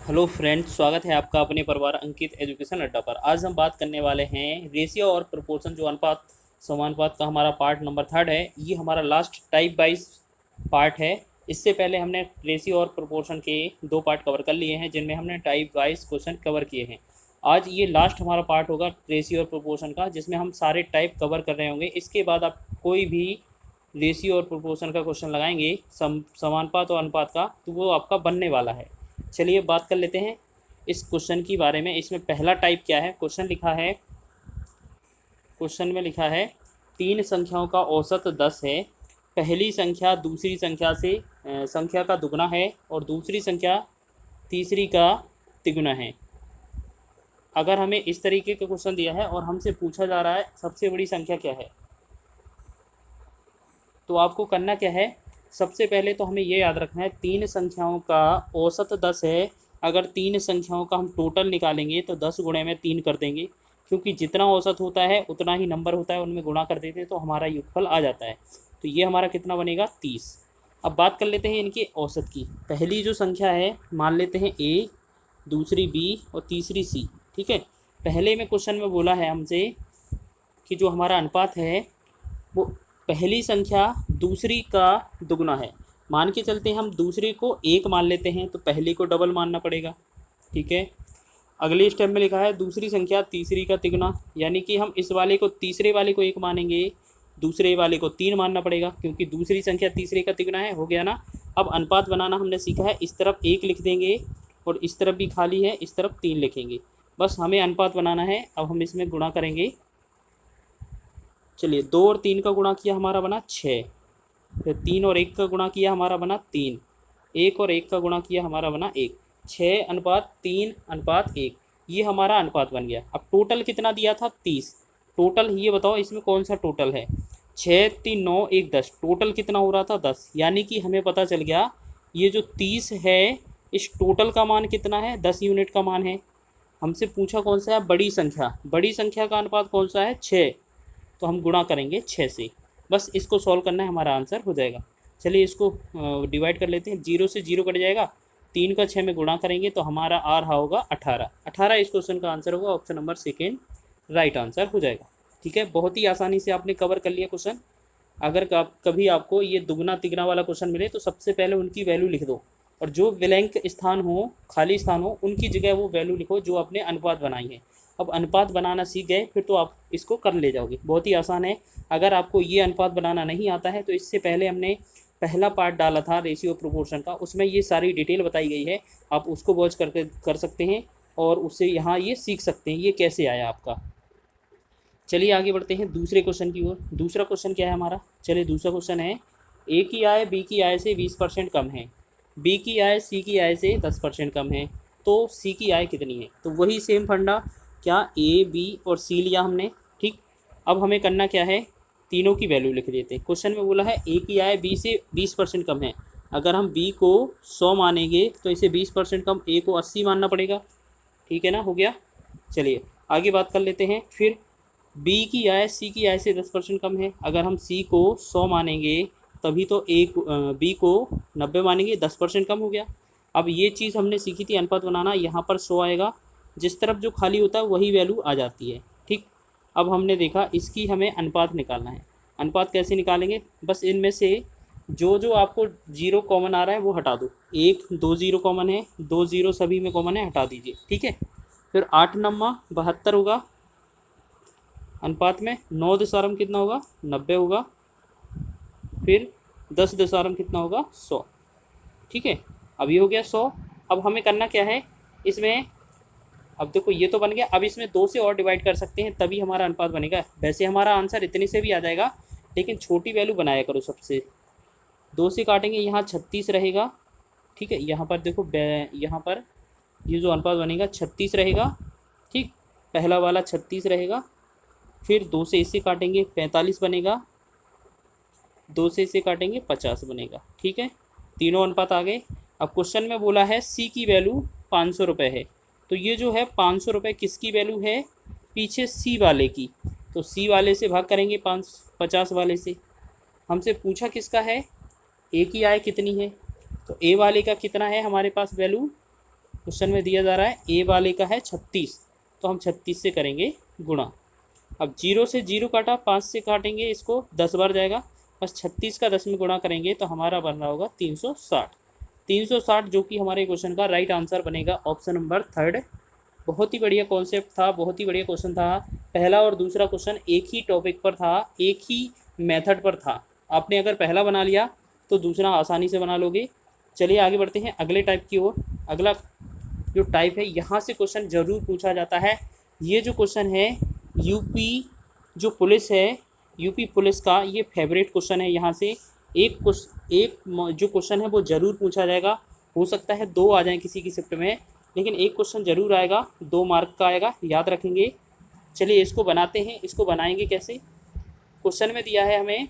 Hello friends, स्वागत है आपका अपने परिवार अंकित एजुकेशन अड्डा पर। आज हम बात करने वाले हैं रेशियो और प्रोपोर्शन, जो अनुपात समानुपात का हमारा पार्ट नंबर 3 है। ये हमारा लास्ट टाइप वाइज पार्ट है। इससे पहले हमने रेशियो और प्रोपोर्शन के 2 पार्ट कवर कर लिए हैं, जिनमें हमने टाइप वाइज क्वेश्चन कवर किए हैं। आज ये लास्ट हमारा पार्ट होगा रेशियो और प्रोपोर्शन का, जिसमें हम सारे टाइप कवर कर रहे होंगे। इसके बाद आप कोई भी रेशियो और प्रोपोर्शन का क्वेश्चन लगाएंगे, समानुपात और अनुपात का, तो वो आपका बनने वाला है। चलिए बात कर लेते हैं इस क्वेश्चन की बारे में। इसमें पहला टाइप क्या है, क्वेश्चन में लिखा है 3 संख्याओं का औसत 10 है। पहली संख्या दूसरी संख्या का दुगना है और दूसरी संख्या तीसरी का तिगुना है। अगर हमें इस तरीके का क्वेश्चन दिया है और हमसे पूछा जा रहा है सबसे बड़ी संख्या क्या है, तो आपको करना क्या है, सबसे पहले तो हमें ये याद रखना है 3 संख्याओं का औसत 10 है। अगर 3 संख्याओं का हम टोटल निकालेंगे तो 10 गुणे में 3 कर देंगे, क्योंकि जितना औसत होता है उतना ही नंबर होता है, उनमें गुणा कर देते हैं तो हमारा योगफल आ जाता है। तो ये हमारा कितना बनेगा, 30। अब बात कर लेते हैं इनके औसत की। पहली जो संख्या है मान लेते हैं A, दूसरी B और तीसरी C। ठीक है, पहले में क्वेश्चन में बोला है हमसे कि जो हमारा अनुपात है वो पहली संख्या दूसरी का दुगना है। मान के चलते हैं हम दूसरी को 1 मान लेते हैं, तो पहली को डबल मानना पड़ेगा। ठीक है, अगले स्टेप में लिखा है दूसरी संख्या तीसरी का तिगुना, यानी कि हम इस वाले को तीसरे वाले को 1 मानेंगे, दूसरे वाले को 3 मानना पड़ेगा, क्योंकि दूसरी संख्या तीसरे का तिगुना है। हो गया ना। अब अनुपात बनाना हमने सीखा है, इस तरफ 1 लिख देंगे और इस तरफ भी खाली है, इस तरफ 3 लिखेंगे। बस हमें अनुपात बनाना है। अब हम इसमें गुणा करेंगे। चलिए, 2 और 3 का गुणा किया हमारा बना 6, फिर 3 और 1 का गुणा किया हमारा बना 3, 1 और 1 का गुणा किया हमारा बना 1। 6:3:1 ये हमारा अनुपात बन गया। अब टोटल कितना दिया था, 30। टोटल ये बताओ इसमें कौन सा टोटल है, 6 3 9 1 10। टोटल कितना हो रहा था, 10। यानी कि हमें पता चल गया ये जो 30 है, इस टोटल का मान कितना है, 10 यूनिट का मान है। हमसे पूछा कौन सा है, बड़ी संख्या का अनुपात कौन सा है, 6। तो हम गुणा करेंगे 6 से। बस इसको सॉल्व करना है, हमारा आंसर हो जाएगा। चलिए इसको डिवाइड कर लेते हैं। 0 से 0 कट जाएगा, 3 का 6 में गुणा करेंगे तो हमारा आ रहा होगा 18। इस क्वेश्चन का आंसर होगा। Option number second right answer हो जाएगा। ठीक है, बहुत ही आसानी से आपने कवर कर लिया क्वेश्चन। अगर कभी आपको ये दुगना तिगना वाला क्वेश्चन मिले तो सबसे पहले उनकी वैल्यू लिख दो, और जो ब्लैंक स्थान हो, खाली स्थान हो, उनकी जगह वो वैल्यू लिखो जो आपने अनुपात बनाई है। अब अनुपात बनाना सीख गए फिर तो आप इसको कर ले जाओगे, बहुत ही आसान है। अगर आपको ये अनुपात बनाना नहीं आता है तो इससे पहले हमने पहला पार्ट डाला था रेशियो प्रोपोर्शन का, उसमें ये सारी डिटेल बताई गई है। आप उसको वॉच करके कर सकते हैं और उससे यहाँ ये सीख सकते हैं ये कैसे आया आपका। चलिए आगे बढ़ते हैं दूसरे क्वेश्चन की ओर। दूसरा क्वेश्चन क्या है हमारा, चलिए दूसरा क्वेश्चन है A की आय B की आय से 20% कम है, B की आय C की आय से 10% कम है, तो C की आय कितनी है। तो वही सेम फंडा, क्या A B और C लिया हमने। ठीक, अब हमें करना क्या है, तीनों की वैल्यू लिख देते हैं। क्वेश्चन में बोला है A की आय B से 20% कम है। अगर हम B को 100 मानेंगे तो इसे 20% कम A को 80 मानना पड़ेगा। ठीक है ना, हो गया। चलिए आगे बात कर लेते हैं। फिर B की आय C की आय से 10% कम है। अगर हम C को 100 मानेंगे तभी तो B को 90 मानेंगे, 10% कम हो गया। अब ये चीज़ हमने सीखी थी अनुपात बनाना, यहाँ पर 100 आएगा, जिस तरफ जो खाली होता है वही वैल्यू आ जाती है। ठीक, अब हमने देखा इसकी हमें अनुपात निकालना है। अनुपात कैसे निकालेंगे, बस इनमें से जो आपको 0 कॉमन आ रहा है वो हटा दो। 1 2 0 कॉमन है, 2 0 सभी में कॉमन है, हटा दीजिए। ठीक है, फिर 8 9 72 होगा अनुपात में, 9 दशारम कितना होगा, 90 होगा, फिर 10 दशारम कितना होगा, 100। ठीक है, अब ये हो गया 100। अब हमें करना क्या है इसमें, अब देखो ये तो बन गया। अब इसमें 2 से और डिवाइड कर सकते हैं तभी हमारा अनुपात बनेगा। वैसे हमारा आंसर इतने से भी आ जाएगा, लेकिन छोटी वैल्यू बनाया करो सबसे। 2 से काटेंगे, यहाँ 36 रहेगा। ठीक है, यहाँ पर देखो, यहाँ पर ये जो अनुपात बनेगा 36 रहेगा। ठीक, पहला वाला 36 रहेगा। फिर 2 से इसे काटेंगे 45 बनेगा, 2 से इसे काटेंगे 50 बनेगा। ठीक है, तीनों अनुपात आ गए। अब क्वेश्चन में बोला है C की वैल्यू 500 रुपये है, तो ये जो है 500 रुपये किसकी वैल्यू है, पीछे C वाले की। तो C वाले से भाग करेंगे 50 वाले से। हमसे पूछा किसका है, A की आय कितनी है, तो A वाले का कितना है हमारे पास वैल्यू, क्वेश्चन में दिया जा रहा है ए वाले का है 36, तो हम 36 से करेंगे गुणा। अब 0 से 0 काटा, 5 से काटेंगे इसको, 10 बार जाएगा, बस 36 का 10 में गुणा करेंगे तो हमारा बन रहा होगा 360। 360 जो कि हमारे क्वेश्चन का राइट आंसर बनेगा ऑप्शन नंबर 3। बहुत ही बढ़िया कॉन्सेप्ट था, बहुत ही बढ़िया क्वेश्चन था। पहला और दूसरा क्वेश्चन एक ही टॉपिक पर था, एक ही मेथड पर था। आपने अगर पहला बना लिया तो दूसरा आसानी से बना लोगे। चलिए आगे बढ़ते हैं अगले टाइप की ओर। अगला जो टाइप है, यहाँ से क्वेश्चन ज़रूर पूछा जाता है। ये जो क्वेश्चन है यूपी जो पुलिस है, यूपी पुलिस का ये फेवरेट क्वेश्चन है। यहाँ से एक जो क्वेश्चन है वो ज़रूर पूछा जाएगा। हो सकता है 2 आ जाएं किसी की शिफ्ट में, लेकिन एक क्वेश्चन ज़रूर आएगा, 2 मार्क का आएगा, याद रखेंगे। चलिए इसको बनाते हैं। इसको बनाएंगे कैसे? क्वेश्चन में दिया है हमें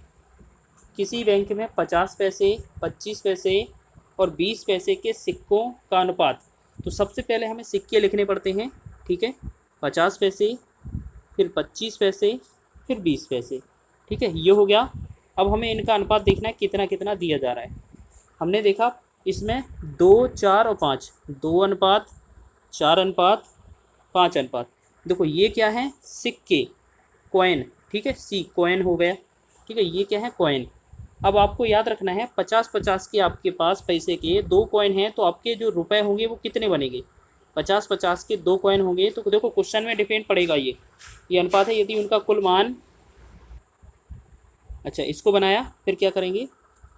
किसी बैंक में 50 पैसे, 25 पैसे और 20 पैसे के सिक्कों का अनुपात। तो सबसे पहले हमें सिक्के लिखने पड़ते हैं, ठीक है। 50 पैसे, फिर 25 पैसे, फिर 20 पैसे, ठीक है, ये हो गया। अब हमें इनका अनुपात देखना है कितना कितना दिया जा रहा है। हमने देखा इसमें 2, 4 और 5, 2 अनुपात, 4 अनुपात, 5 अनुपात। देखो ये क्या है? सिक्के, कॉइन, ठीक है, सी कॉइन हो गया, ठीक है। ये क्या है? कॉइन। अब आपको याद रखना है 50-50 के आपके पास पैसे के 2 कॉइन हैं, तो आपके जो रुपए होंगे वो कितने बनेंगे? 50-50 के 2 कॉइन होंगे। तो देखो क्वेश्चन में डिपेंड पड़ेगा, ये अनुपात है। यदि उनका कुल मान, अच्छा इसको बनाया, फिर क्या करेंगे?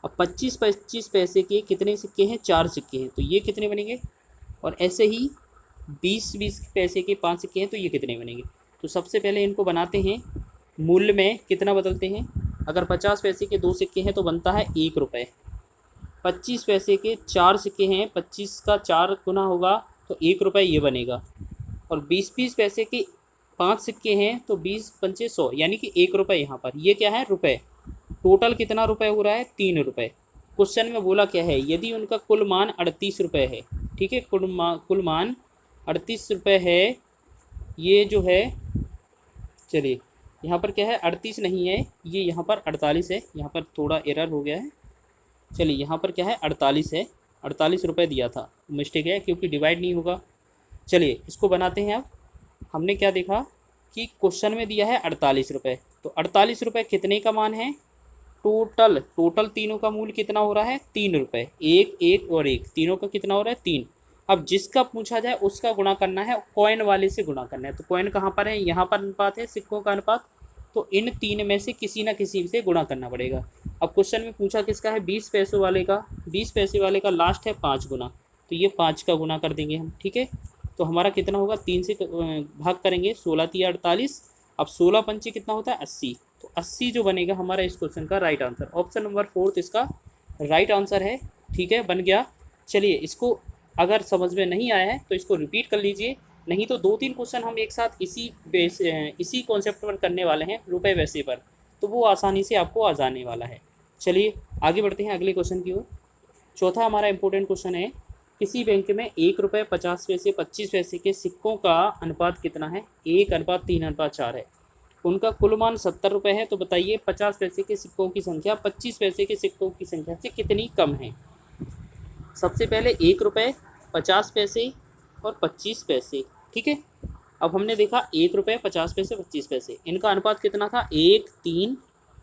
अब 25-25 पैसे के कितने सिक्के हैं? 4 सिक्के हैं, तो ये कितने बनेंगे? और ऐसे ही 20-20 पैसे के 5 सिक्के हैं, तो ये कितने बनेंगे? तो सबसे पहले इनको बनाते हैं, मूल्य में कितना बदलते हैं। अगर 50 पैसे के 2 सिक्के हैं तो बनता है 1 रुपये। 25 पैसे के 4 सिक्के हैं, 25 का 4 गुना होगा तो 1 रुपये ये बनेगा। और 20-20 पैसे के 5 सिक्के हैं तो 20 पंचे 100, यानी कि 1 रुपये यहाँ पर। ये क्या है? रुपये। टोटल कितना रुपये हो रहा है? 3 रुपये। क्वेश्चन में बोला क्या है? यदि उनका कुल मान 38 रुपये है, ठीक है, कुल मान 38 रुपये है। ये जो है, चलिए यहाँ पर क्या है? 38 नहीं है, ये यहाँ पर 48 है। यहाँ पर थोड़ा एरर हो गया है। चलिए यहाँ पर क्या है? 48 है, 48 रुपये दिया था, मिस्टेक है क्योंकि डिवाइड नहीं होगा। चलिए इसको बनाते हैं। अब हमने क्या देखा कि क्वेश्चन में दिया है 48 रुपये, तो 48 रुपये कितने का मान है? टोटल तीनों का मूल्य कितना हो रहा है? 3 रुपये। 1, 1 और 1, तीनों का कितना हो रहा है? 3। अब जिसका पूछा जाए उसका गुणा करना है, कॉइन वाले से गुणा करना है। तो कॉइन कहाँ पर है? यहाँ पर अनुपात है, सिक्कों का अनुपात। तो इन 3 में से किसी ना किसी से गुणा करना पड़ेगा। अब क्वेश्चन में पूछा किसका है? 20 पैसों वाले का। 20 पैसे वाले का लास्ट है 5 गुना, तो ये 5 का गुना कर देंगे हम, ठीक है। तो हमारा कितना होगा? 3 से भाग करेंगे, 16 3 48। अब 16 पंचे कितना होता है? 80। तो 80 जो बनेगा हमारा इस क्वेश्चन का राइट आंसर। ऑप्शन नंबर 4 इसका राइट आंसर है, ठीक है, बन गया। चलिए इसको अगर समझ में नहीं आया है तो इसको रिपीट कर लीजिए, नहीं तो 2-3 क्वेश्चन हम एक साथ इसी कॉन्सेप्ट पर करने वाले हैं, रुपए पैसे पर, तो वो आसानी से आपको आ जाने वाला है। चलिए आगे बढ़ते हैं अगले क्वेश्चन की ओर। चौथा हमारा इंपॉर्टेंट क्वेश्चन है, किसी बैंक में 1 रुपये 50 पैसे 25 पैसे के सिक्कों का अनुपात कितना है? 1:3:4 है। उनका कुल मान 70 रुपये है। तो बताइए 50 पैसे के सिक्कों की संख्या 25 पैसे के सिक्कों की संख्या से कितनी कम है? सबसे पहले 1 रुपये, 50 पैसे और 25 पैसे, ठीक है। अब हमने देखा 1 रुपये 50 पैसे 25 पैसे, इनका अनुपात कितना था? 1, 3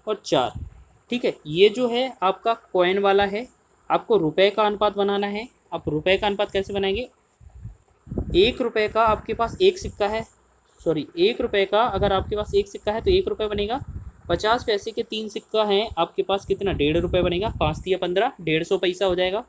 और 4, ठीक है। ये जो है आपका कॉइन वाला है, आपको रुपए का अनुपात बनाना है। आप रुपए का अनुपात कैसे बनाएंगे? 1 रुपये का आपके पास एक सिक्का है, 1 रुपये का अगर आपके पास एक सिक्का है तो 1 रुपये बनेगा। 50 पैसे के 3 सिक्का हैं आपके पास, कितना? 1.5 रुपये बनेगा। 5 तिया 15, 150 पैसा हो जाएगा,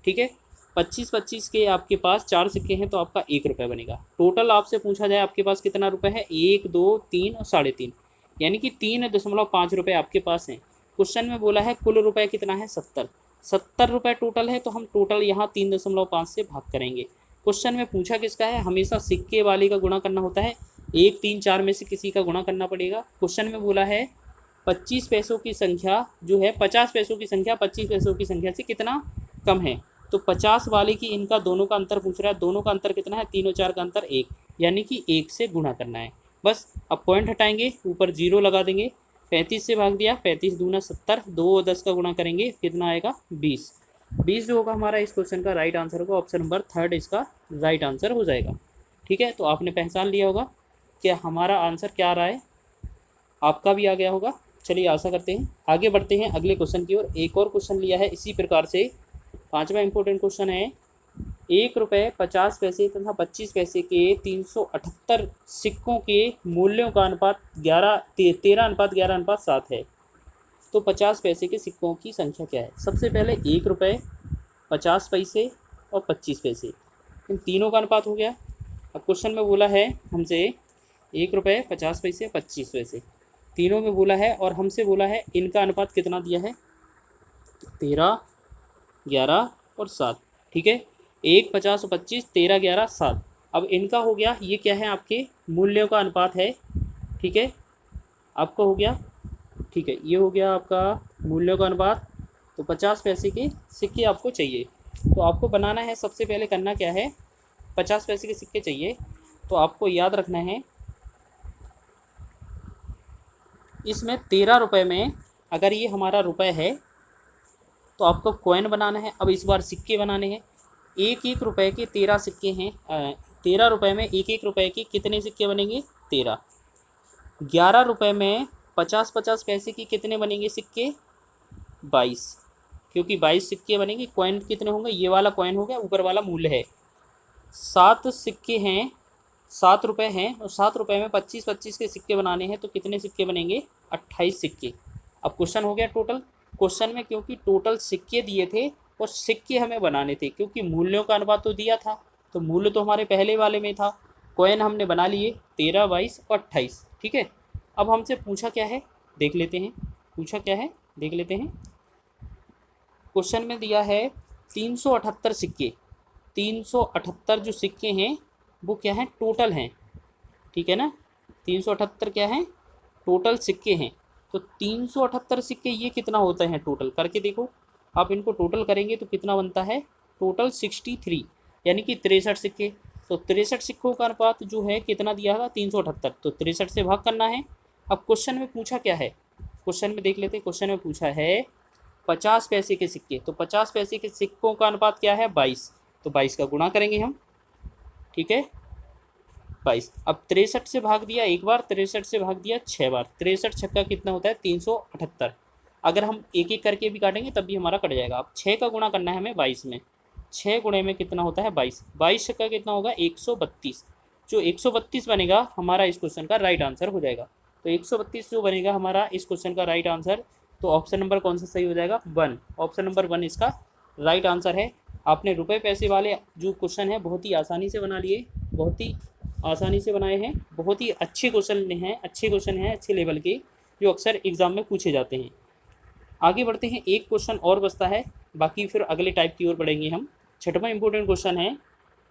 ठीक है। 25-25 के आपके पास 4 सिक्के हैं तो आपका 1 रुपये बनेगा। टोटल आपसे पूछा जाए आपके पास कितना रुपये है? 1, 2, 3 और 3.5, यानी कि 3.5 रुपये आपके पास हैं। क्वेश्चन में बोला है कुल रुपये कितना है? 70 रुपये टोटल है, तो हम टोटल यहाँ 3.5 से भाग करेंगे। क्वेश्चन में पूछा किसका है? हमेशा सिक्के वाले का गुणा करना होता है, 1, 3, 4 में से किसी का गुणा करना पड़ेगा। क्वेश्चन में बोला है 25 पैसों की संख्या जो है, 50 पैसों की संख्या 25 पैसों की संख्या से कितना कम है? तो 50 वाले की इनका दोनों का अंतर पूछ रहा है। दोनों का अंतर कितना है? 3 और 4 का अंतर 1, यानी कि 1 से गुणा करना है बस। अब पॉइंट हटाएंगे, ऊपर 0 लगा देंगे। 35 से भाग दिया, 35 दूना 70, 2 और 10 का गुणा करेंगे, कितना आएगा? 20। 20 जो होगा हमारा इस क्वेश्चन का राइट आंसर होगा, ऑप्शन नंबर थर्ड इसका राइट आंसर हो जाएगा। ठीक है, तो आपने पहचान लिया होगा कि हमारा आंसर क्या आ रहा है, आपका भी आ गया होगा। चलिए आशा करते हैं आगे बढ़ते हैं अगले क्वेश्चन की ओर। एक और क्वेश्चन लिया है इसी प्रकार से, पांचवा इंपॉर्टेंट क्वेश्चन है। 1 रुपये 50 पैसे तथा 25 पैसे के 378 सिक्कों के मूल्यों का अनुपात 13:11:7 है। तो 50 पैसे के सिक्कों की संख्या क्या है? सबसे पहले 1 रुपये, 50 पैसे और 25 पैसे, इन तीनों का अनुपात हो गया। अब क्वेश्चन में बोला है हमसे 1 रुपये, 50 पैसे, 25 पैसे, तीनों में बोला है और हमसे बोला है इनका अनुपात कितना दिया है, 13, 11 और 7। ठीक है, 1, 50 और 25, 13, 11, 7। अब इनका हो गया, ये क्या है आपके मूल्यों का अनुपात है। ठीक है, आपका हो गया। ठीक है, ये हो गया आपका मूल्यों का अनुपात। तो 50 पैसे के सिक्के आपको चाहिए, तो आपको बनाना है, सबसे पहले करना क्या है, 50 पैसे के सिक्के चाहिए। तो आपको याद रखना है इसमें 13 रुपये में, अगर ये हमारा रुपए है तो आपको कॉइन बनाना है। अब इस बार सिक्के बनाने हैं। 1-1 रुपये के 13 सिक्के हैं। 13 रुपये में 1-1 रुपये के कितने सिक्के बनेंगे? 13। 11 रुपये में 50-50 पैसे की कितने बनेंगे सिक्के? 22, क्योंकि 22 सिक्के बनेंगे। कॉइन कितने होंगे? ये वाला कॉइन हो गया, ऊपर वाला मूल्य है। 7 सिक्के हैं, 7 रुपये हैं, और 7 रुपये में 25-25 के सिक्के बनाने हैं, तो कितने सिक्के बनेंगे? 28 सिक्के। अब क्वेश्चन हो गया टोटल। क्वेश्चन में क्योंकि टोटल सिक्के दिए थे और सिक्के हमें बनाने थे, क्योंकि मूल्यों का अनुपात तो दिया था, तो मूल्य तो हमारे पहले वाले में था। कॉइन हमने बना लिए 13, 22 और 28। ठीक है, अब हमसे पूछा क्या है देख लेते हैं, पूछा क्या है देख लेते हैं। क्वेश्चन में दिया है 378 सिक्के। 378 जो सिक्के हैं वो क्या हैं? टोटल हैं। ठीक है ना, 378 क्या हैं? टोटल सिक्के हैं। तो 378 सिक्के ये कितना होता है टोटल? करके देखो, आप इनको टोटल करेंगे तो कितना बनता है? टोटल 63, यानी कि 63 सिक्के। तो 63 सिक्कों का अनुपात जो है कितना दिया था? 378। तो 63 से भाग करना है। अब क्वेश्चन में पूछा क्या है, क्वेश्चन में देख लेते हैं। क्वेश्चन में पूछा है 50 पैसे के सिक्के, तो 50 पैसे के सिक्कों का अनुपात क्या है? 22। तो 22 का गुणा करेंगे हम। ठीक है, 22। अब 63 से भाग दिया एक बार, 63 से भाग दिया 6 बार। 63 छक्का कितना होता है? 378। अगर हम एक एक करके भी काटेंगे तब भी हमारा कट जाएगा। अब 6 का गुणा करना है हमें 22 में। 6 गुणे में कितना होता है? 22। 22 छक्का कितना होगा? 132। जो 132 बनेगा हमारा इस क्वेश्चन का राइट आंसर हो जाएगा। तो 132 जो बनेगा हमारा इस क्वेश्चन का राइट आंसर, तो ऑप्शन नंबर कौन सा सही हो जाएगा? 1। ऑप्शन नंबर 1 इसका राइट आंसर है। आपने रुपए पैसे वाले जो क्वेश्चन है बहुत ही आसानी से बना लिए, बहुत ही आसानी से बनाए हैं। बहुत ही अच्छे क्वेश्चन हैं, अच्छे क्वेश्चन हैं, अच्छे लेवल के, जो अक्सर एग्जाम में पूछे जाते हैं। आगे बढ़ते हैं, एक क्वेश्चन और बचता है, बाकी फिर अगले टाइप की ओर बढ़ेंगे हम। छठवां इंपॉर्टेंट क्वेश्चन है,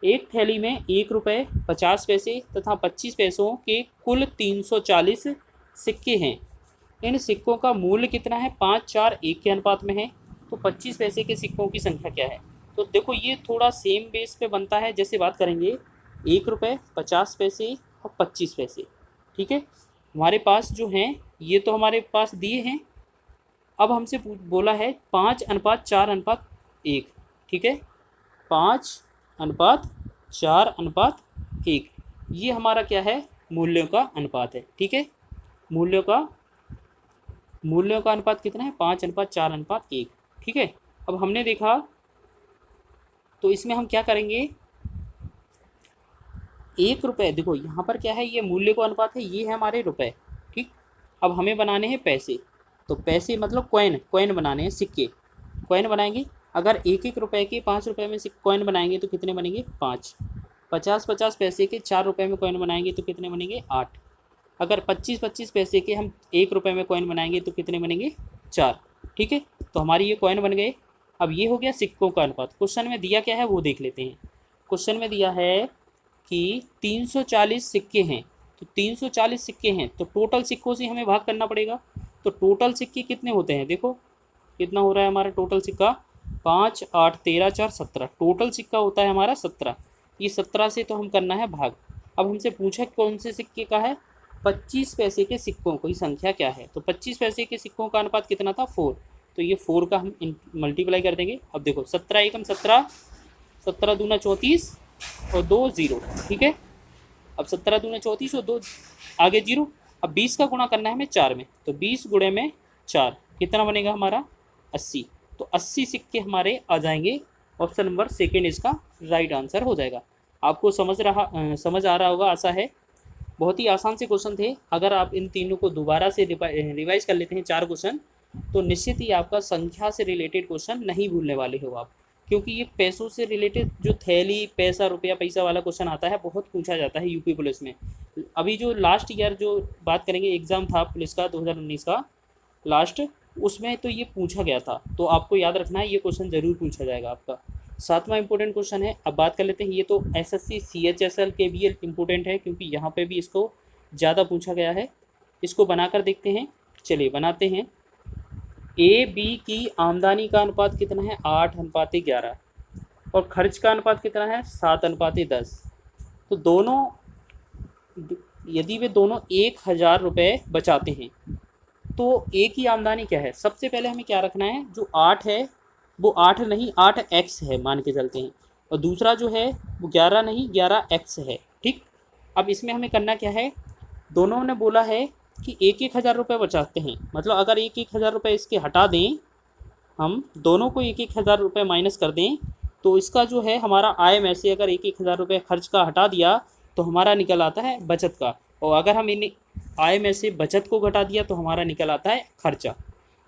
एक थैली में 1 रुपये, 50 पैसे तथा 25 पैसों के कुल 340 सिक्के हैं। इन सिक्कों का मूल्य कितना है? 5, 4, 1 के अनुपात में है। तो 25 पैसे के सिक्कों की संख्या क्या है? तो देखो ये थोड़ा सेम बेस पे बनता है, जैसे बात करेंगे 1 रुपये, 50 पैसे और 25 पैसे। ठीक है, हमारे पास जो हैं ये तो हमारे पास दिए हैं। अब हमसे बोला है 5:4:1। ठीक है, 5:4:1, ये हमारा क्या है? मूल्यों का अनुपात है। ठीक है, मूल्यों का अनुपात कितना है? 5:4:1। ठीक है, अब हमने देखा तो इसमें हम क्या करेंगे, 1 रुपये, देखो यहाँ पर क्या है, ये मूल्य का अनुपात है, ये है हमारे रुपए। ठीक, अब हमें बनाने हैं पैसे। तो पैसे मतलब कॉइन बनाने हैं, सिक्के, कॉइन बनाएंगे। अगर 1-1 रुपये के 5 रुपये में कॉइन बनाएंगे तो कितने बनेंगे? 5। 50-50 पैसे के 4 रुपये में कॉइन बनाएंगे तो कितने बनेंगे? 8। अगर 25-25 पैसे के हम 1 रुपये में कॉइन बनाएंगे तो कितने बनेंगे? 4। ठीक है, तो हमारी ये कॉइन बन गए। अब ये हो गया सिक्कों का अनुपात। क्वेश्चन में दिया क्या है वो देख लेते हैं। क्वेश्चन में दिया है कि 340 सिक्के हैं। तो 340 सिक्के हैं तो टोटल सिक्कों से हमें भाग करना पड़ेगा। तो टोटल सिक्के कितने होते हैं? देखो कितना हो रहा है हमारा टोटल सिक्का, 5, 8, 13, 4, 17। टोटल सिक्का होता है हमारा 17। ये 17 से तो हम करना है भाग। अब हमसे पूछा कौन से सिक्के का है? 25 पैसे के सिक्कों की संख्या क्या है? तो 25 पैसे के सिक्कों का अनुपात कितना था? 4। तो तो ये 4 का हम मल्टीप्लाई कर देंगे। अब देखो 17 एकम 17, 17 दूना 34 और 2 0, ठीक है। अब 17 दूना 34 और 2 आगे 0। अब 20 का गुणा करना है हमें 4 में, तो 20 गुणे में 4 कितना बनेगा हमारा 80। तो 80 सिक्के हमारे आ जाएंगे। ऑप्शन नंबर सेकेंड इसका राइट आंसर हो जाएगा। आपको समझ आ रहा होगा, आशा है। बहुत ही आसान से क्वेश्चन थे। अगर आप इन तीनों को दोबारा से रिवाइज कर लेते हैं 4 क्वेश्चन, तो निश्चित ही आपका संख्या से रिलेटेड क्वेश्चन नहीं भूलने वाले हो आप, क्योंकि ये पैसों से रिलेटेड जो थैली पैसा रुपया पैसा वाला क्वेश्चन आता है बहुत पूछा जाता है यूपी पुलिस में। अभी जो लास्ट ईयर जो बात करेंगे एग्ज़ाम था पुलिस का 2019 का लास्ट, उसमें तो ये पूछा गया था। तो आपको याद रखना है, ये क्वेश्चन ज़रूर पूछा जाएगा आपका। 7वां इंपॉर्टेंट क्वेश्चन है। अब बात कर लेते हैं, ये तो एसएससी CHSL के भी इंपॉर्टेंट है, क्योंकि यहाँ पे भी इसको ज़्यादा पूछा गया है। इसको बनाकर देखते हैं। चलिए बनाते हैं। AB की आमदनी का अनुपात कितना है 8:11 और खर्च का अनुपात कितना है 7:10। तो दोनों, यदि वे दोनों 1000 रुपये बचाते हैं तो A की आमदनी क्या है। सबसे पहले हमें क्या रखना है, जो 8 है वो 8 नहीं 8x है मान के चलते हैं, और दूसरा जो है वो 11 नहीं 11x है, ठीक। अब इसमें हमें करना क्या है, दोनों ने बोला है कि 1,000 रुपये बचाते हैं, मतलब अगर 1,000 रुपये इसके हटा दें, हम दोनों को 1,000 रुपये माइनस कर दें, तो इसका जो है हमारा आय में से अगर 1,000 रुपये खर्च का हटा दिया तो हमारा निकल आता है बचत का, और अगर हम इन आय में से बचत को घटा दिया तो हमारा निकल आता है खर्चा।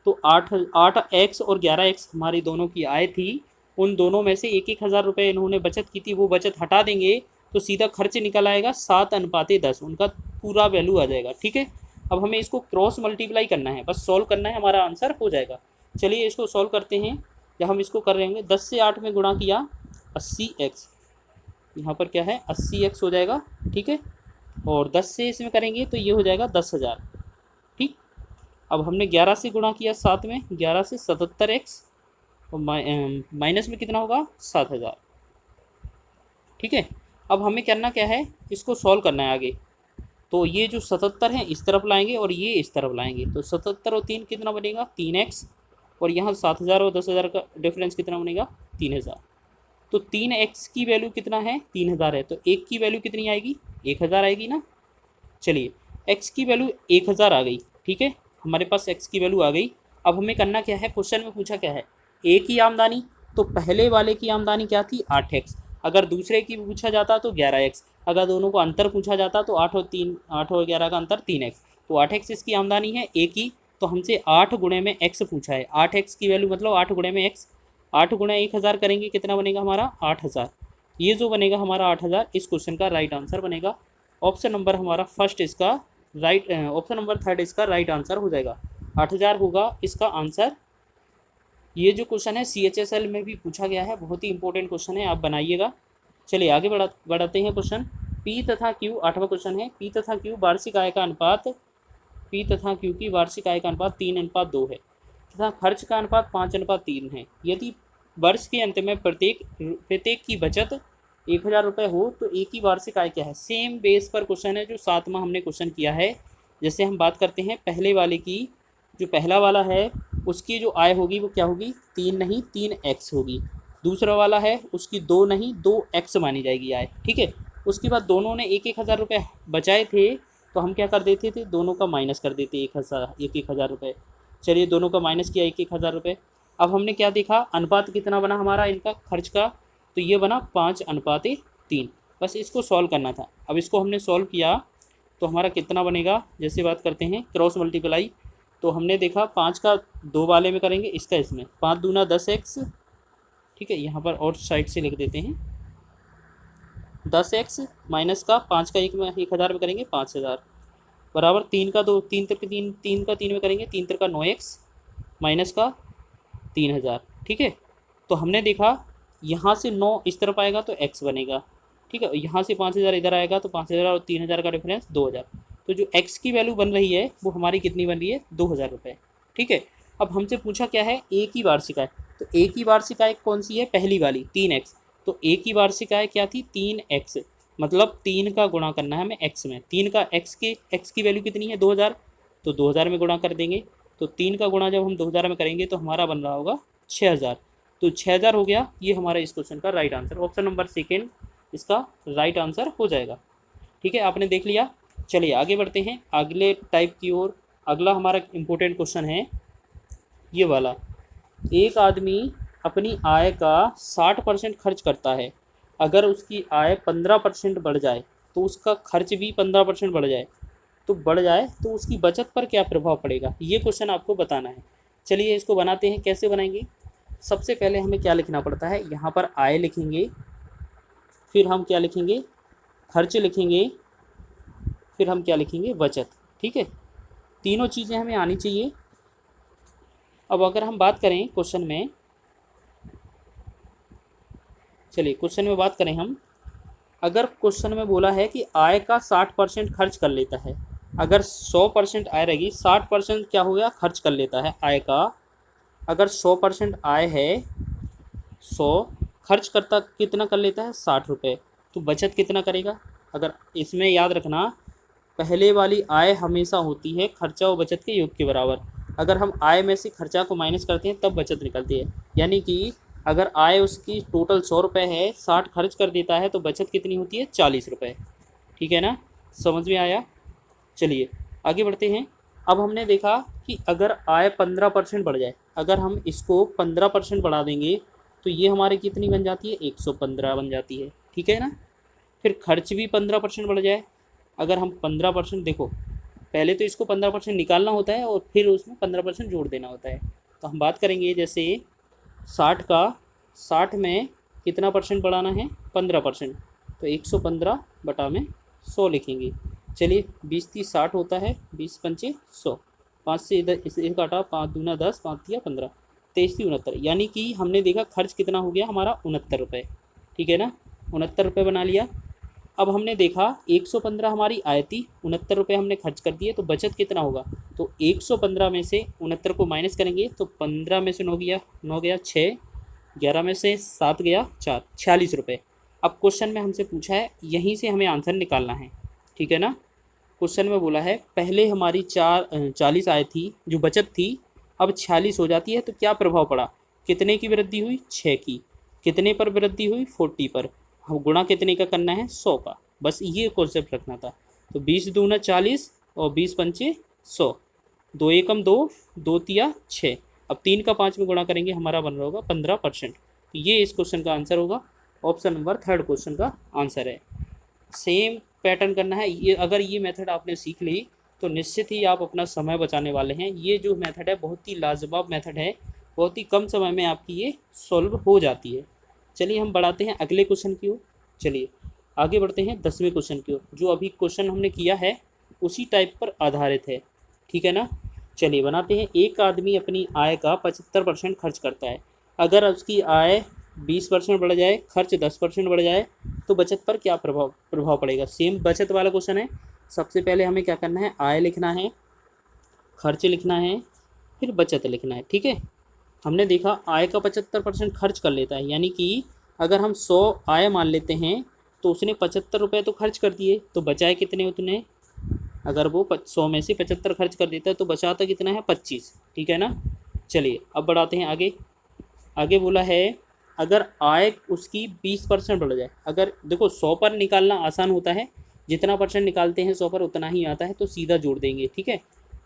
तो 8x और 11x हमारी दोनों की आय थी, उन दोनों में से 1,000 रुपये इन्होंने बचत की थी, वो बचत हटा देंगे तो सीधा खर्च निकल आएगा 7:10, उनका पूरा वैल्यू आ जाएगा, ठीक है। अब हमें इसको क्रॉस मल्टीप्लाई करना है, बस सॉल्व करना है, हमारा आंसर हो जाएगा। चलिए इसको सॉल्व करते हैं। या हम इसको कर रहेंगे 10 से 8 में गुणा किया 80x, यहाँ पर क्या है 80x हो जाएगा, ठीक है। और 10 से इसमें करेंगे तो ये हो जाएगा 10,000, ठीक। अब हमने 11 से गुणा किया 7 में, 11 से 77x और माइनस में कितना होगा 7,000, ठीक है। अब हमें करना क्या है, इसको सॉल्व करना है आगे। तो ये जो 77 है इस तरफ लाएंगे और ये इस तरफ लाएंगे, तो 77 और 3 कितना बनेगा 3x, और यहाँ 7,000 और 10,000 का डिफरेंस कितना बनेगा 3,000। तो 3x की वैल्यू कितना है 3,000 है, तो 1 की वैल्यू कितनी आएगी 1,000 आएगी ना। चलिए x की वैल्यू 1,000 आ गई, ठीक है, हमारे पास x की वैल्यू आ गई। अब हमें करना क्या है, क्वेश्चन में पूछा क्या है A की आमदनी, तो पहले वाले की आमदनी क्या थी 8x, अगर दूसरे की पूछा जाता तो 11x, अगर दोनों को अंतर पूछा जाता तो 8 और 11 का अंतर 3x, तो 8x इसकी आमदनी है A की। तो हमसे 8 गुणे में x पूछा है, 8x की वैल्यू मतलब 8 गुणे में x, 8 गुणे 1,000 करेंगे कितना बनेगा हमारा 8,000। ये जो बनेगा हमारा 8,000 इस क्वेश्चन का राइट आंसर बनेगा। ऑप्शन नंबर हमारा फर्स्ट इसका राइट, ऑप्शन नंबर थर्ड इसका राइट आंसर हो जाएगा, 8,000 होगा इसका आंसर। ये जो क्वेश्चन है CHSL में भी पूछा गया है, बहुत ही इंपॉर्टेंट क्वेश्चन है, आप बनाइएगा। चलिए आगे बढ़ाते हैं क्वेश्चन। P तथा Q, 8वां क्वेश्चन है, P तथा Q वार्षिक आय का अनुपात, P तथा Q की वार्षिक आय का अनुपात 3:2 है तथा खर्च का अनुपात 5:3 है। यदि वर्ष के अंत में प्रत्येक की बचत 1,000 रुपये हो तो एक ही वार्षिक आय क्या है। सेम बेस पर क्वेश्चन है जो 7वां हमने क्वेश्चन किया है। जैसे हम बात करते हैं पहले वाले की, जो पहला वाला है उसकी जो आय होगी वो क्या होगी 3 नहीं 3x होगी, दूसरा वाला है उसकी 2 नहीं 2x मानी जाएगी आय, ठीक है। उसके बाद दोनों ने 1,000 रुपये बचाए थे, तो हम क्या कर देते थे दोनों का माइनस कर देते 1,000 रुपये। चलिए दोनों का माइनस किया 1,000 रुपये। अब हमने क्या देखा अनुपात कितना बना हमारा इनका खर्च का, तो ये बना 5:3। बस इसको सॉल्व करना था। अब इसको हमने सॉल्व किया तो हमारा कितना बनेगा, जैसे बात करते हैं क्रॉस मल्टीप्लाई, तो हमने देखा 5 का 2 वाले में करेंगे, इसका इसमें 5 दूना 10x, ठीक है। यहाँ पर और साइड से लिख देते हैं 10x माइनस का 5 का 1,000 में करेंगे 5,000 बराबर 3 का 2 3 तिरके 3 का 3 में करेंगे 3 तिरका 9x माइनस का 3,000, ठीक है। तो हमने देखा यहाँ से 9 इस तरफ आएगा तो x बनेगा, ठीक है। यहाँ से 5,000 इधर आएगा तो 5,000 और 3,000 का डिफरेंस 2,000, तो जो x की वैल्यू बन रही है वो हमारी कितनी बन रही है 2,000 रुपये, ठीक है। अब हमसे पूछा क्या है A की वार्षिक आय, तो A की वार्षिक आय कौन सी है पहली वाली 3x, तो A की वार्षिक आय क्या थी 3x, मतलब 3 का गुणा करना है हमें x में, 3 का x की वैल्यू कितनी है 2,000, तो 2,000 में गुणा कर देंगे तो 3 का गुणा जब हम 2000 में करेंगे तो हमारा बन रहा होगा 6000। तो 6000 हो गया, ये हमारा इस क्वेश्चन का right answer, option number second इसका राइट आंसर हो जाएगा। ठीक है, आपने देख लिया। चलिए आगे बढ़ते हैं अगले टाइप की ओर। अगला हमारा इम्पोर्टेंट क्वेश्चन है ये वाला। एक आदमी अपनी आय का 60% खर्च करता है। अगर उसकी आय 15% बढ़ जाए तो उसका खर्च भी 15% बढ़ जाए तो उसकी बचत पर क्या प्रभाव पड़ेगा, ये क्वेश्चन आपको बताना है। चलिए इसको बनाते हैं। कैसे बनाएंगे? सबसे पहले हमें क्या लिखना पड़ता है, यहाँ पर आय लिखेंगे, फिर हम क्या लिखेंगे, खर्च लिखेंगे, फिर हम क्या लिखेंगे, बचत। ठीक है, तीनों चीज़ें हमें आनी चाहिए। अब अगर हम बात करें क्वेश्चन में, चलिए क्वेश्चन में बात करें हम। अगर क्वेश्चन में बोला है कि आय का 60% खर्च कर लेता है, अगर 100% आय रहेगी, 60% क्या हो गया, खर्च कर लेता है आय का। अगर 100% आय है, 100 खर्च करता कितना कर लेता है, 60 रुपये, तो बचत कितना करेगा? अगर इसमें याद रखना, पहले वाली आय हमेशा होती है खर्चा और बचत के योग के बराबर। अगर हम आय में से खर्चा को माइनस करते हैं तब बचत निकलती है। यानी कि अगर आय उसकी टोटल 100 रुपये है, 60 खर्च कर देता है, तो बचत कितनी होती है, 40 रुपये। ठीक है ना, समझ में आया? चलिए आगे बढ़ते हैं। अब हमने देखा कि अगर आय 15% बढ़ जाए, अगर हम इसको 15% बढ़ा देंगे तो ये हमारी कितनी बन जाती है, 115 बन जाती है। ठीक है ना, फिर खर्च भी 15% बढ़ जाए। अगर हम 15%, देखो पहले तो इसको 15% निकालना होता है और फिर उसमें 15% जोड़ देना होता है। तो हम बात करेंगे जैसे 60 में कितना परसेंट बढ़ाना है, 15%, तो 115 बटा में 100 लिखेंगे। चलिए 20 30 60 होता है, 20 पंचे 100, 5 से इधर इसे काटा, 5 दूना 10, 5 दिया 15, 23 थी 69। यानी कि हमने देखा खर्च कितना हो गया हमारा, 69 रुपये। ठीक है ना, 69 रुपये बना लिया। अब हमने देखा 115 हमारी आय थी, 69 रुपये हमने खर्च कर दिए, तो बचत कितना होगा, तो 115 में से 69 को माइनस करेंगे तो 15 में से 9 गया 6, 11 में से 7 गया 4, 46 रुपये। अब क्वेश्चन में हमसे पूछा है, यहीं से हमें आंसर निकालना है। ठीक है ना, क्वेश्चन में बोला है पहले हमारी 40 आय थी, जो बचत थी, अब 46 हो जाती है, तो क्या प्रभाव पड़ा, कितने की वृद्धि हुई, 6 की। कितने पर वृद्धि हुई, 40 पर। हम गुणा कितने का करना है, 100 का। बस ये कॉन्सेप्ट रखना था। तो 20 दूना 40 और 20 पंचे 100, 2 एकम 2, 2 तिया 6। अब 3 का 5 में गुणा करेंगे, हमारा बन रहा होगा 15%। तो ये इस क्वेश्चन का आंसर होगा, ऑप्शन नंबर थर्ड क्वेश्चन का आंसर है। सेम पैटर्न करना है। ये अगर ये मेथड आपने सीख ली तो निश्चित ही आप अपना समय बचाने वाले हैं। ये जो मेथड है बहुत ही लाजवाब मेथड है, बहुत ही कम समय में आपकी ये सॉल्व हो जाती है। चलिए हम बढ़ाते हैं अगले क्वेश्चन की ओर। चलिए आगे बढ़ते हैं 10वें क्वेश्चन की ओर। जो अभी क्वेश्चन हमने किया है उसी टाइप पर आधारित है। ठीक है ना, चलिए बनाते हैं। एक आदमी अपनी आय का 75% खर्च करता है। अगर उसकी आय 20% बढ़ जाए, खर्च 10% बढ़ जाए, तो बचत पर क्या प्रभाव पड़ेगा। सेम बचत वाला क्वेश्चन है। सबसे पहले हमें क्या करना है, आय लिखना है, खर्च लिखना है, फिर बचत लिखना है। ठीक है, हमने देखा आय का 75% खर्च कर लेता है, यानी कि अगर हम 100 आय मान लेते हैं तो उसने 75 रुपये तो खर्च कर दिए, तो बचाए कितने उतने। अगर वो 100 में से 75 खर्च कर देता है तो बचाता कितना है, 25। ठीक है ना, चलिए अब बढ़ाते हैं आगे। आगे बोला है अगर आय उसकी 20% बढ़ जाए। अगर देखो 100 पर निकालना आसान होता है, जितना परसेंट निकालते हैं 100 पर उतना ही आता है, तो सीधा जोड़ देंगे। ठीक है,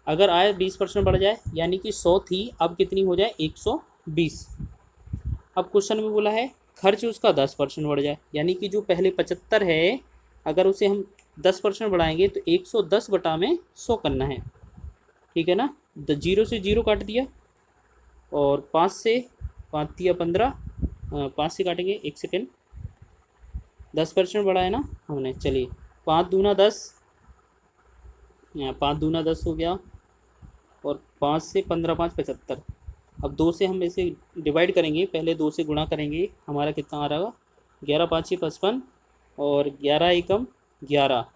अगर आय 20% बढ़ जाए, यानी कि 100 थी, अब कितनी हो जाए, 120। अब क्वेश्चन में बोला है खर्च उसका 10% बढ़ जाए, यानी कि जो पहले 75 है, अगर उसे हम 10% बढ़ाएंगे तो 110 बटा में 100 करना है। ठीक है ना, 0 से 0 काट दिया और 5 से 5 दिया 15, 5 से काटेंगे, 1 सेकेंड, 10% बढ़ाया ना हमने। चलिए 5 दूना 10, यहाँ 5 दूना 10 हो गया, और 5 से 15 5 75। अब 2 से हम इसे डिवाइड करेंगे, पहले 2 से गुणा करेंगे, हमारा कितना आ रहा होगा, 11 5 55 और 11 एकम 11,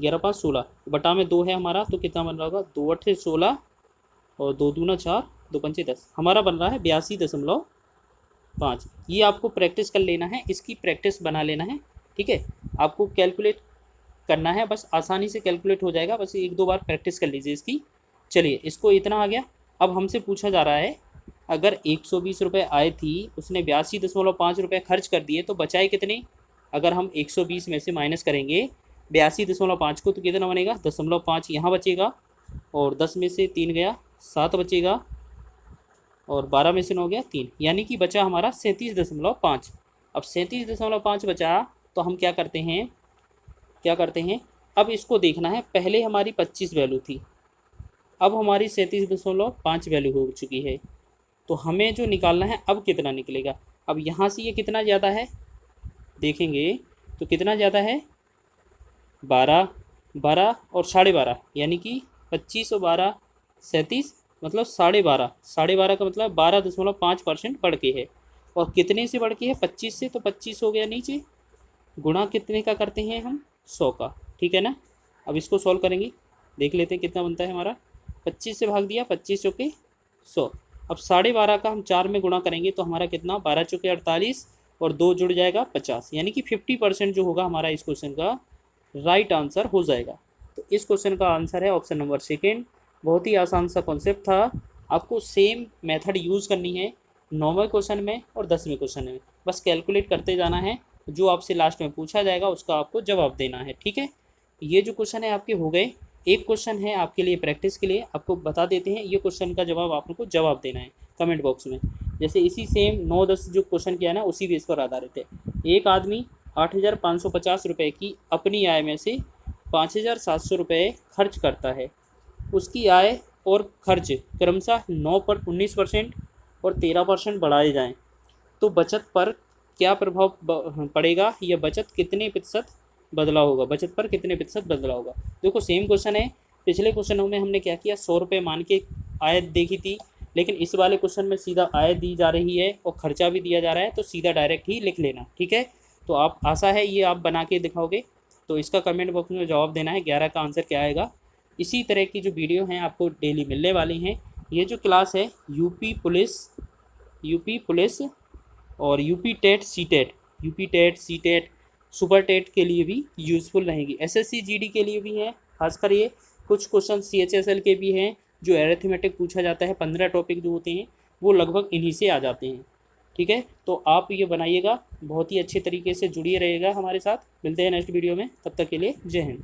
11 5 16 बटा में 2 है हमारा, तो कितना बन रहा होगा, 2 8 16 और 2 दूना 4, 2 पंचे 10, हमारा बन रहा है 82.5। ये आपको प्रैक्टिस कर लेना है, इसकी प्रैक्टिस बना लेना है। ठीक है, आपको कैलकुलेट करना है, बस आसानी से कैलकुलेट हो जाएगा, बस 1 2 बार प्रैक्टिस कर लीजिए इसकी। चलिए इसको इतना आ गया। अब हमसे पूछा जा रहा है अगर 120 रुपये आय थी, उसने 82.5 रुपये खर्च कर दिए, तो बचाए कितने। अगर हम 120 में से माइनस करेंगे 82.5 को, तो कितना बनेगा 0.5 यहाँ बचेगा, और 10 में से 3 गया 7 बचेगा, और 12 में से 9 गया 3, यानी कि बचा हमारा 37.5। अब 37.5 बचा, तो हम क्या करते हैं, अब इसको देखना है। पहले हमारी 25 वैल्यू थी, अब हमारी 37.5 वैल्यू हो चुकी है, तो हमें जो निकालना है अब कितना निकलेगा। अब यहाँ से ये कितना ज़्यादा है देखेंगे तो कितना ज़्यादा है 12, 12 और 12.5, यानी कि 25 और 12 37, मतलब 12.5, 12.5 का मतलब 12.5% बढ़ के है। और कितने से बढ़ के है 25 से, तो 25 हो गया नीचे, गुणा कितने का करते हैं हम 100 का, ठीक है ना। अब इसको सॉल्व करेंगे, देख लेते हैं कितना बनता है हमारा। 25 से भाग दिया, 25 चौके 100। अब 12.5 का हम 4 में गुणा करेंगे तो हमारा कितना 12 चौके 48, और 2 जुड़ जाएगा 50, यानी कि 50% जो होगा हमारा इस क्वेश्चन का राइट आंसर हो जाएगा। तो इस क्वेश्चन का आंसर है ऑप्शन नंबर सेकेंड। बहुत ही आसान सा कॉन्सेप्ट था, आपको सेम मेथड यूज़ करनी है 9वें क्वेश्चन में और 10वें क्वेश्चन में, बस कैलकुलेट करते जाना है, जो आपसे लास्ट में पूछा जाएगा उसका आपको जवाब देना है, ठीक है। ये जो क्वेश्चन है आपके हो गए। एक क्वेश्चन है आपके लिए प्रैक्टिस के लिए, आपको बता देते हैं ये क्वेश्चन का जवाब आपको जवाब देना है कमेंट बॉक्स में। जैसे इसी सेम 9-10 जो क्वेश्चन किया ना उसी बेस पर आधारित है। एक आदमी 8,550 रुपये की अपनी आय में से 5,700 रुपये खर्च करता है। उसकी आय और खर्च क्रमशः 19% और 13% बढ़ाए जाएं, तो बचत पर क्या प्रभाव पड़ेगा, यह बचत कितने प्रतिशत बदलाव होगा, बचत पर कितने प्रतिशत बदलाव होगा। देखो सेम क्वेश्चन है, पिछले क्वेश्चनों में हमने क्या किया 100 रुपये मान के आय देखी थी, लेकिन इस वाले क्वेश्चन में सीधा आय दी जा रही है और खर्चा भी दिया जा रहा है, तो सीधा डायरेक्ट ही लिख लेना, ठीक है। तो आप आशा है ये आप बना के दिखाओगे, तो इसका कमेंट बॉक्स में जवाब देना है 11 का आंसर क्या आएगा। इसी तरह की जो वीडियो हैं आपको डेली मिलने वाली हैं। ये जो क्लास है यूपी पुलिस और UP TET C TET super TET के लिए भी यूज़फुल रहेगी, एसएससी जीडी के लिए भी है। खासकर ये कुछ क्वेश्चन सीएचएसएल के भी हैं, जो एरिथमेटिक पूछा जाता है, 15 टॉपिक जो होते हैं वो लगभग इन्हीं से आ जाते हैं, ठीक है। तो आप ये बनाइएगा, बहुत ही अच्छे तरीके से जुड़िए रहिएगा हमारे साथ। मिलते हैं नेक्स्ट वीडियो में, तब तक के लिए जय हिंद।